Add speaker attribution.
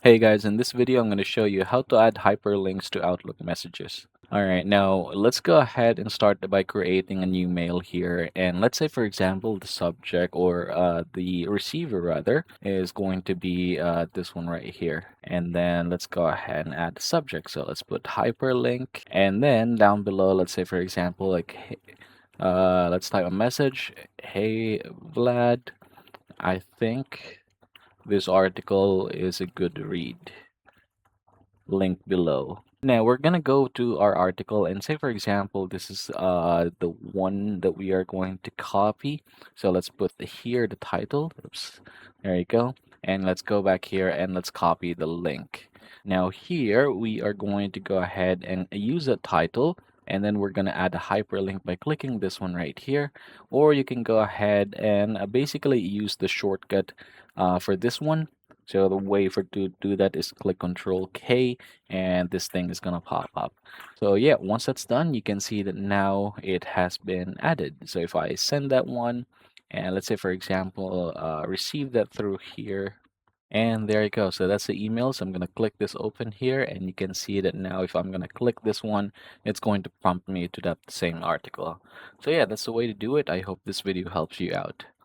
Speaker 1: Hey guys, in this video I'm going to show you how to add hyperlinks to Outlook messages. Alright, now let's go ahead and start by creating a new mail here. And let's say, for example, the subject or the receiver rather is going to be this one right here. And then let's go ahead and add the subject. So let's put hyperlink. And then down below, let's say, for example, let's type a message. Hey Vlad, I think this article is a good read. Link below. Now we're gonna go to our article and say, for example, this is the one that we are going to copy. So let's put here the title. Oops, there you go. And let's go back here and let's copy the link. Now here we are going to go ahead and use a title, and then we're gonna add a hyperlink by clicking this one right here. Or you can go ahead and basically use the shortcut for this one. So the way for to do that is click Control K, and this thing is gonna pop up. So yeah, once that's done, you can see that now it has been added. So if I send that one, and let's say for example, receive that through here, and there you go. So that's the email. So I'm gonna click this open here, and you can see that now if I'm gonna click this one, it's going to prompt me to that same article. So yeah, that's the way to do it. I hope this video helps you out.